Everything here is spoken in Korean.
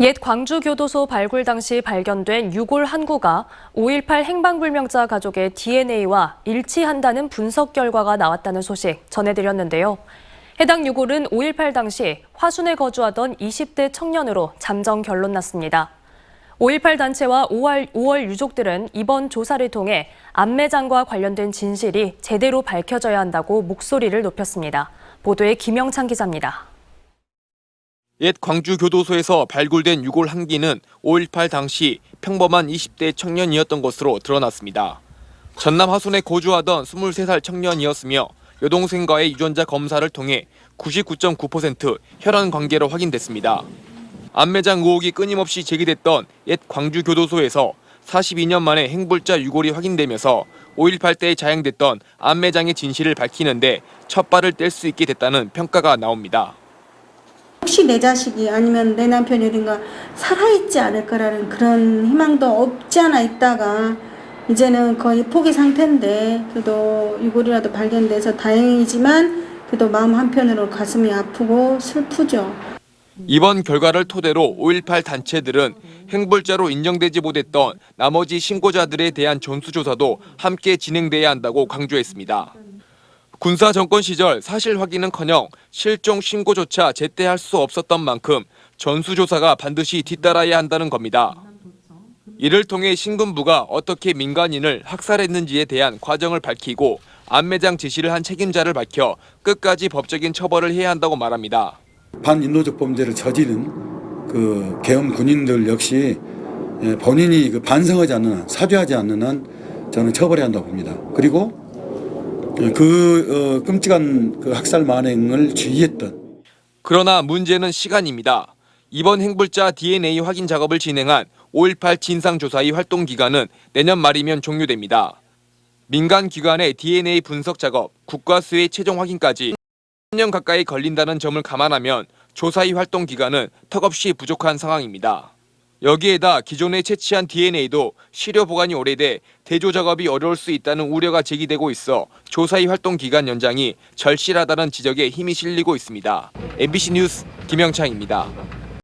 옛 광주교도소 발굴 당시 발견된 유골 한 구가 5.18 행방불명자 가족의 DNA와 일치한다는 분석 결과가 나왔다는 소식 전해드렸는데요. 해당 유골은 5.18 당시 화순에 거주하던 20대 청년으로 잠정 결론 났습니다. 5.18 단체와 5월 유족들은 이번 조사를 통해 암매장과 관련된 진실이 제대로 밝혀져야 한다고 목소리를 높였습니다. 보도에 김영찬 기자입니다. 옛 광주교도소에서 발굴된 유골 한 기는 5.18 당시 평범한 20대 청년이었던 것으로 드러났습니다. 전남 화순에 거주하던 23살 청년이었으며 여동생과의 유전자 검사를 통해 99.9% 혈연 관계로 확인됐습니다. 암매장 의혹이 끊임없이 제기됐던 옛 광주교도소에서 42년 만에 행불자 유골이 확인되면서 5.18 때 자행됐던 암매장의 진실을 밝히는데 첫 발을 뗄 수 있게 됐다는 평가가 나옵니다. 혹시 내 자식이 아니면 내 남편이 어딘가 살아있지 않을까라는 그런 희망도 없지 않아 있다가 이제는 거의 포기 상태인데 그래도 유골이라도 발견돼서 다행이지만 그래도 마음 한편으로 가슴이 아프고 슬프죠. 이번 결과를 토대로 5.18 단체들은 행불자로 인정되지 못했던 나머지 신고자들에 대한 전수조사도 함께 진행돼야 한다고 강조했습니다. 군사 정권 시절 사실 확인은커녕 실종 신고조차 제때 할 수 없었던 만큼 전수조사가 반드시 뒤따라야 한다는 겁니다. 이를 통해 신군부가 어떻게 민간인을 학살했는지에 대한 과정을 밝히고 암매장 지시를 한 책임자를 밝혀 끝까지 법적인 처벌을 해야 한다고 말합니다. 반인도적 범죄를 저지른 그 계엄 군인들 역시 본인이 반성하지 않는 한, 사죄하지 않는 한 저는 처벌해야 한다고 봅니다. 그리고 끔찍한 학살 만행을 지휘했던. 그러나 문제는 시간입니다. 이번 행불자 DNA 확인 작업을 진행한 5.18 진상조사위 활동 기간은 내년 말이면 종료됩니다. 민간 기관의 DNA 분석 작업, 국과수의 최종 확인까지 3년 가까이 걸린다는 점을 감안하면 조사위 활동 기간은 턱없이 부족한 상황입니다. 여기에다 기존에 채취한 DNA도 시료 보관이 오래돼 대조 작업이 어려울 수 있다는 우려가 제기되고 있어 조사위 활동 기간 연장이 절실하다는 지적에 힘이 실리고 있습니다. MBC 뉴스 김영창입니다.